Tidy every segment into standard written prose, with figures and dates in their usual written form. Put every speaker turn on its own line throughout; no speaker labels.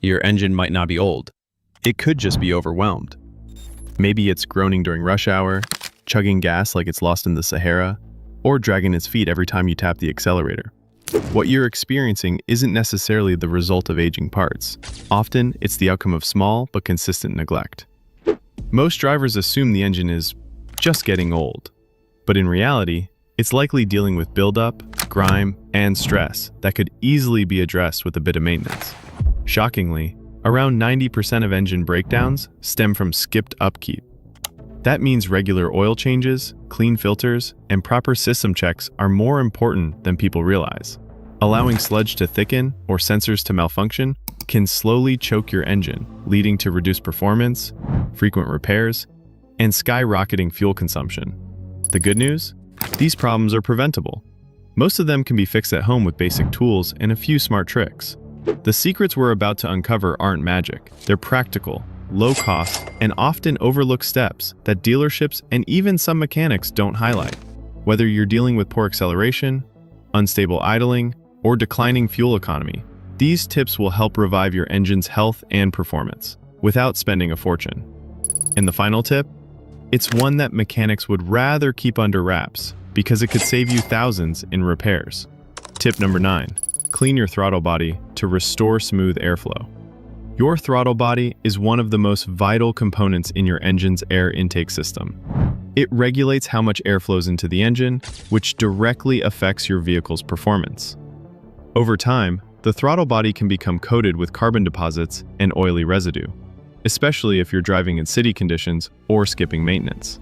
Your engine might not be old. It could just be overwhelmed. Maybe it's groaning during rush hour, chugging gas like it's lost in the Sahara, or dragging its feet every time you tap the accelerator. What you're experiencing isn't necessarily the result of aging parts. Often, it's the outcome of small but consistent neglect. Most drivers assume the engine is just getting old, but in reality, it's likely dealing with buildup, grime, and stress that could easily be addressed with a bit of maintenance. Shockingly, around 90% of engine breakdowns stem from skipped upkeep. That means regular oil changes, clean filters, and proper system checks are more important than people realize. Allowing sludge to thicken or sensors to malfunction can slowly choke your engine, leading to reduced performance, frequent repairs, and skyrocketing fuel consumption. The good news? These problems are preventable. Most of them can be fixed at home with basic tools and a few smart tricks. The secrets we're about to uncover aren't magic. They're practical, low-cost, and often overlooked steps that dealerships and even some mechanics don't highlight. Whether you're dealing with poor acceleration, unstable idling, or declining fuel economy, these tips will help revive your engine's health and performance without spending a fortune. And the final tip? It's one that mechanics would rather keep under wraps because it could save you thousands in repairs. Tip number 9. Clean your throttle body to restore smooth airflow. Your throttle body is one of the most vital components in your engine's air intake system. It regulates how much air flows into the engine, which directly affects your vehicle's performance. Over time, the throttle body can become coated with carbon deposits and oily residue, especially if you're driving in city conditions or skipping maintenance.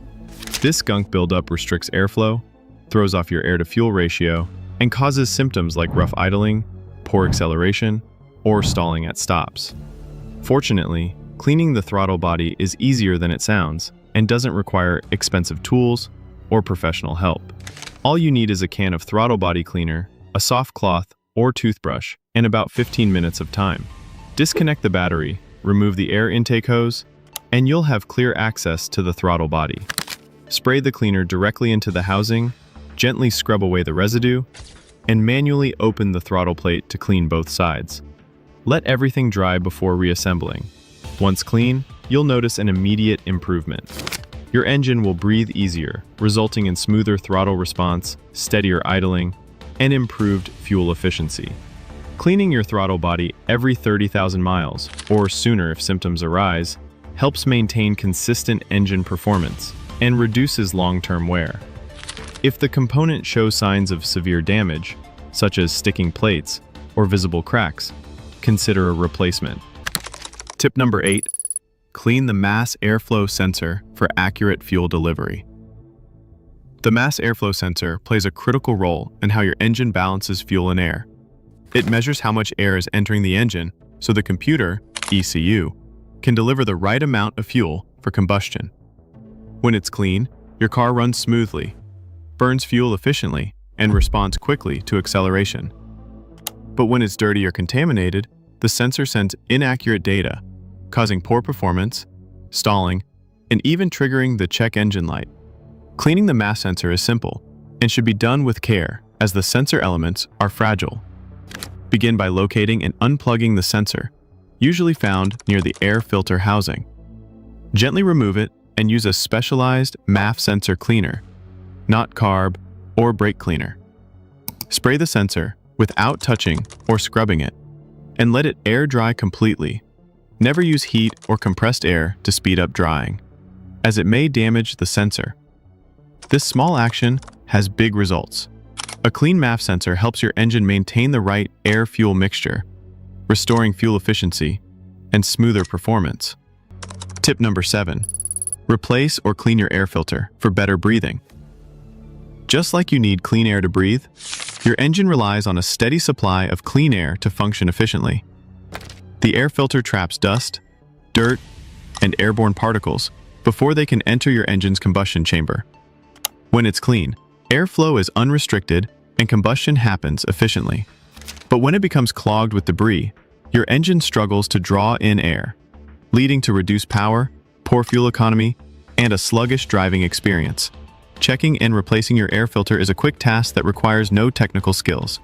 This gunk buildup restricts airflow, throws off your air-to-fuel ratio, and causes symptoms like rough idling, poor acceleration, or stalling at stops. Fortunately, cleaning the throttle body is easier than it sounds and doesn't require expensive tools or professional help. All you need is a can of throttle body cleaner, a soft cloth or toothbrush, and about 15 minutes of time. Disconnect the battery, remove the air intake hose, and you'll have clear access to the throttle body. Spray the cleaner directly into the housing, gently scrub away the residue, and manually open the throttle plate to clean both sides. Let everything dry before reassembling. Once clean, you'll notice an immediate improvement. Your engine will breathe easier, resulting in smoother throttle response, steadier idling, and improved fuel efficiency. Cleaning your throttle body every 30,000 miles, or sooner if symptoms arise, helps maintain consistent engine performance and reduces long-term wear. If the component shows signs of severe damage, such as sticking plates or visible cracks, consider a replacement. Tip number 8. Clean the mass airflow sensor for accurate fuel delivery. The mass airflow sensor plays a critical role in how your engine balances fuel and air. It measures how much air is entering the engine so the computer, ECU, can deliver the right amount of fuel for combustion. When it's clean, your car runs smoothly, burns fuel efficiently, and responds quickly to acceleration. But when it's dirty or contaminated, the sensor sends inaccurate data, causing poor performance, stalling, and even triggering the check engine light. Cleaning the mass sensor is simple and should be done with care as the sensor elements are fragile. Begin by locating and unplugging the sensor, usually found near the air filter housing. Gently remove it and use a specialized MAF sensor cleaner, not carb or brake cleaner. Spray the sensor without touching or scrubbing it, and let it air dry completely. Never use heat or compressed air to speed up drying, as it may damage the sensor. This small action has big results. A clean MAF sensor helps your engine maintain the right air-fuel mixture, restoring fuel efficiency and smoother performance. Tip number 7. Replace or clean your air filter for better breathing. Just like you need clean air to breathe, your engine relies on a steady supply of clean air to function efficiently. The air filter traps dust, dirt, and airborne particles before they can enter your engine's combustion chamber. When it's clean, airflow is unrestricted and combustion happens efficiently. But when it becomes clogged with debris, your engine struggles to draw in air, leading to reduced power, poor fuel economy, and a sluggish driving experience. Checking and replacing your air filter is a quick task that requires no technical skills.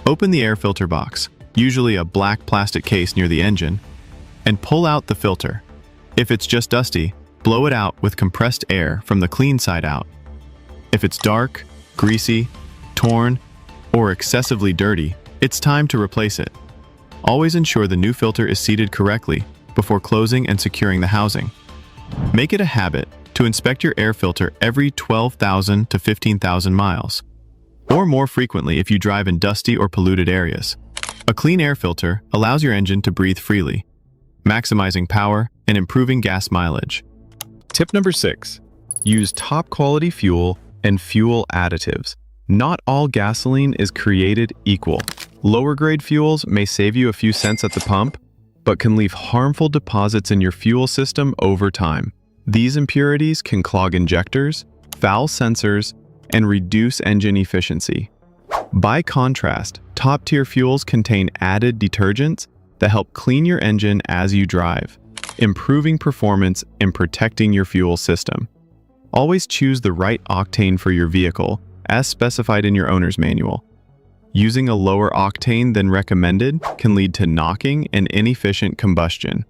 Open the air filter box, usually a black plastic case near the engine, and pull out the filter. If it's just dusty, blow it out with compressed air from the clean side out. If it's dark, greasy, torn, or excessively dirty, it's time to replace it. Always ensure the new filter is seated correctly before closing and securing the housing. Make it a habit to inspect your air filter every 12,000 to 15,000 miles, or more frequently if you drive in dusty or polluted areas. A clean air filter allows your engine to breathe freely, maximizing power and improving gas mileage. Tip number 6. Use top-quality fuel and fuel additives. Not all gasoline is created equal. Lower-grade fuels may save you a few cents at the pump, but can leave harmful deposits in your fuel system over time. These impurities can clog injectors, foul sensors, and reduce engine efficiency. By contrast, top-tier fuels contain added detergents that help clean your engine as you drive, improving performance and protecting your fuel system. Always choose the right octane for your vehicle, as specified in your owner's manual. Using a lower octane than recommended can lead to knocking and inefficient combustion.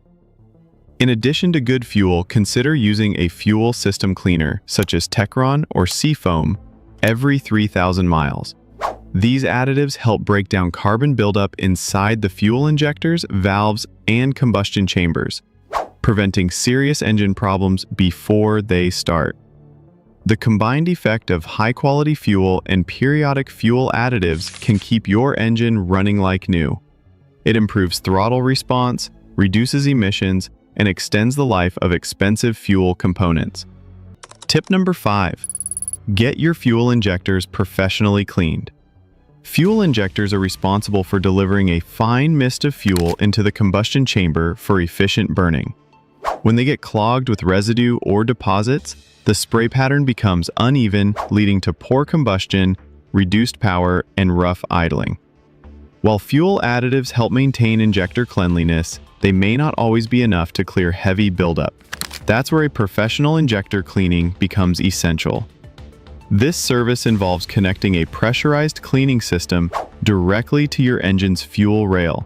In addition to good fuel, consider using a fuel system cleaner such as Techron or Seafoam every 3,000 miles. These additives help break down carbon buildup inside the fuel injectors, valves, and combustion chambers, preventing serious engine problems before they start. The combined effect of high-quality fuel and periodic fuel additives can keep your engine running like new. It improves throttle response, reduces emissions, and extends the life of expensive fuel components. Tip number 5. Get your fuel injectors professionally cleaned. Fuel injectors are responsible for delivering a fine mist of fuel into the combustion chamber for efficient burning. When they get clogged with residue or deposits, the spray pattern becomes uneven, leading to poor combustion, reduced power, and rough idling. While fuel additives help maintain injector cleanliness, they may not always be enough to clear heavy buildup. That's where a professional injector cleaning becomes essential. This service involves connecting a pressurized cleaning system directly to your engine's fuel rail.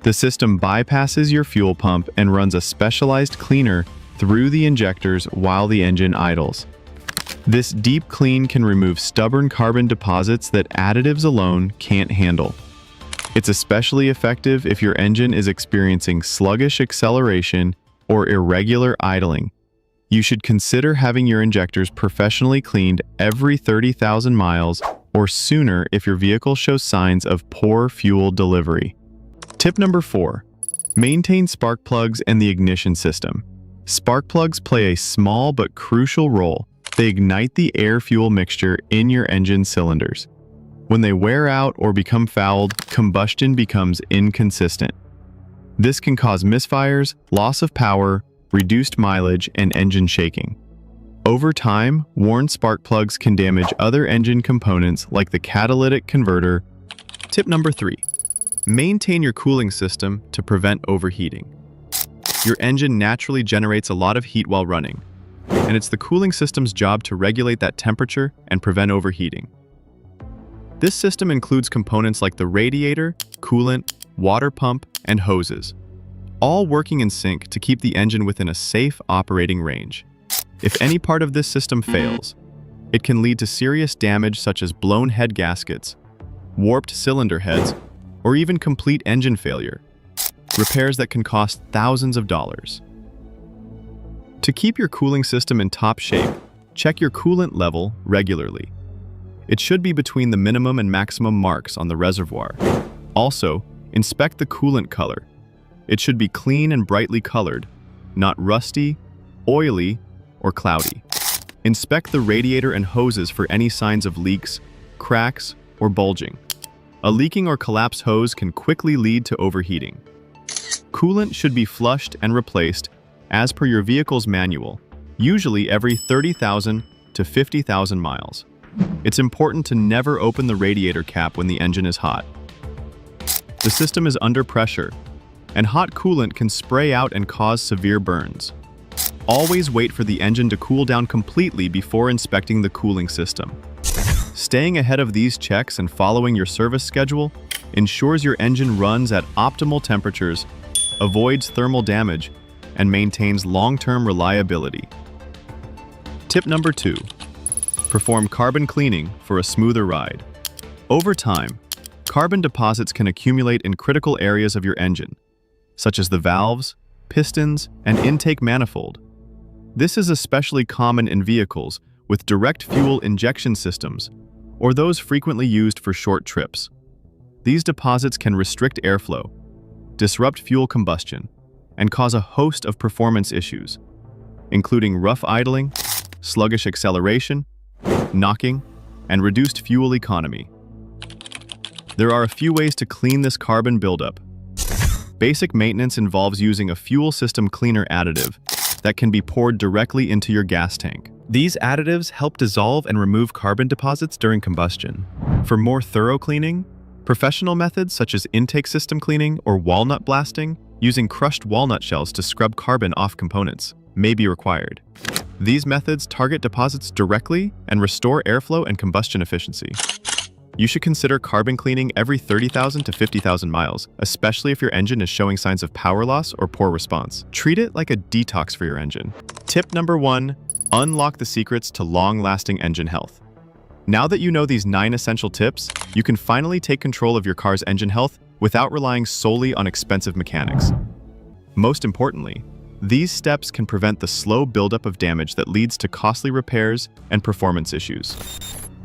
The system bypasses your fuel pump and runs a specialized cleaner through the injectors while the engine idles. This deep clean can remove stubborn carbon deposits that additives alone can't handle. It's especially effective if your engine is experiencing sluggish acceleration or irregular idling. You should consider having your injectors professionally cleaned every 30,000 miles or sooner if your vehicle shows signs of poor fuel delivery. Tip number 4. Maintain spark plugs and the ignition system. Spark plugs play a small but crucial role. They ignite the air-fuel mixture in your engine cylinders. When they wear out or become fouled, combustion becomes inconsistent. This can cause misfires, loss of power, reduced mileage, and engine shaking. Over time, worn spark plugs can damage other engine components like the catalytic converter. Tip number 3. Maintain your cooling system to prevent overheating. Your engine naturally generates a lot of heat while running, and it's the cooling system's job to regulate that temperature and prevent overheating. This system includes components like the radiator, coolant, water pump, and hoses, all working in sync to keep the engine within a safe operating range. If any part of this system fails, it can lead to serious damage such as blown head gaskets, warped cylinder heads, or even complete engine failure, repairs that can cost thousands of dollars. To keep your cooling system in top shape, check your coolant level regularly. It should be between the minimum and maximum marks on the reservoir. Also, inspect the coolant color. It should be clean and brightly colored, not rusty, oily, or cloudy. Inspect the radiator and hoses for any signs of leaks, cracks, or bulging. A leaking or collapsed hose can quickly lead to overheating. Coolant should be flushed and replaced as per your vehicle's manual, usually every 30,000 to 50,000 miles. It's important to never open the radiator cap when the engine is hot. The system is under pressure, and hot coolant can spray out and cause severe burns. Always wait for the engine to cool down completely before inspecting the cooling system. Staying ahead of these checks and following your service schedule ensures your engine runs at optimal temperatures, avoids thermal damage, and maintains long-term reliability. Tip number 2. Perform carbon cleaning for a smoother ride. Over time, carbon deposits can accumulate in critical areas of your engine, such as the valves, pistons, and intake manifold. This is especially common in vehicles with direct fuel injection systems or those frequently used for short trips. These deposits can restrict airflow, disrupt fuel combustion, and cause a host of performance issues, including rough idling, sluggish acceleration, knocking, and reduced fuel economy. There are a few ways to clean this carbon buildup. Basic maintenance involves using a fuel system cleaner additive that can be poured directly into your gas tank. These additives help dissolve and remove carbon deposits during combustion. For more thorough cleaning, professional methods such as intake system cleaning or walnut blasting, using crushed walnut shells to scrub carbon off components, may be required. These methods target deposits directly and restore airflow and combustion efficiency. You should consider carbon cleaning every 30,000 to 50,000 miles, especially if your engine is showing signs of power loss or poor response. Treat it like a detox for your engine. Tip number 1, unlock the secrets to long-lasting engine health. Now that you know these 9 essential tips, you can finally take control of your car's engine health without relying solely on expensive mechanics. Most importantly, these steps can prevent the slow buildup of damage that leads to costly repairs and performance issues.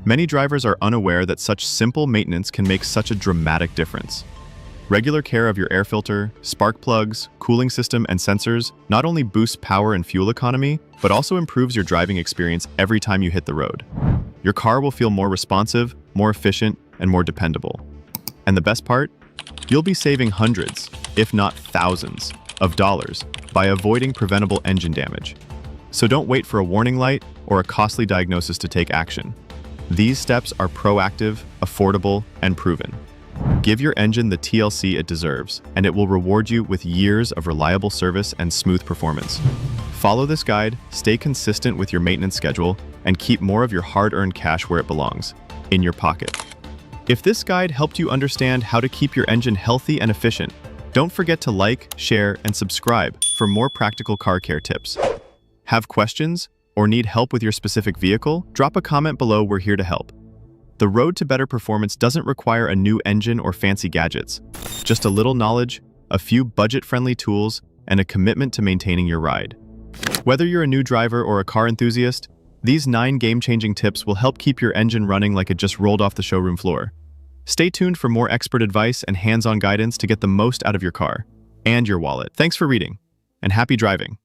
Many drivers are unaware that such simple maintenance can make such a dramatic difference. Regular care of your air filter, spark plugs, cooling system, and sensors not only boosts power and fuel economy, but also improves your driving experience every time you hit the road. Your car will feel more responsive, more efficient, and more dependable. And the best part? You'll be saving hundreds, if not thousands, of dollars by avoiding preventable engine damage. So don't wait for a warning light or a costly diagnosis to take action. These steps are proactive, affordable, and proven. Give your engine the TLC it deserves, and it will reward you with years of reliable service and smooth performance. Follow this guide, stay consistent with your maintenance schedule, and keep more of your hard-earned cash where it belongs, in your pocket. If this guide helped you understand how to keep your engine healthy and efficient, don't forget to like, share, and subscribe for more practical car care tips. Have questions or need help with your specific vehicle? Drop a comment below, we're here to help. The road to better performance doesn't require a new engine or fancy gadgets. Just a little knowledge, a few budget-friendly tools, and a commitment to maintaining your ride. Whether you're a new driver or a car enthusiast, these 9 game-changing tips will help keep your engine running like it just rolled off the showroom floor. Stay tuned for more expert advice and hands-on guidance to get the most out of your car and your wallet. Thanks for reading, and happy driving.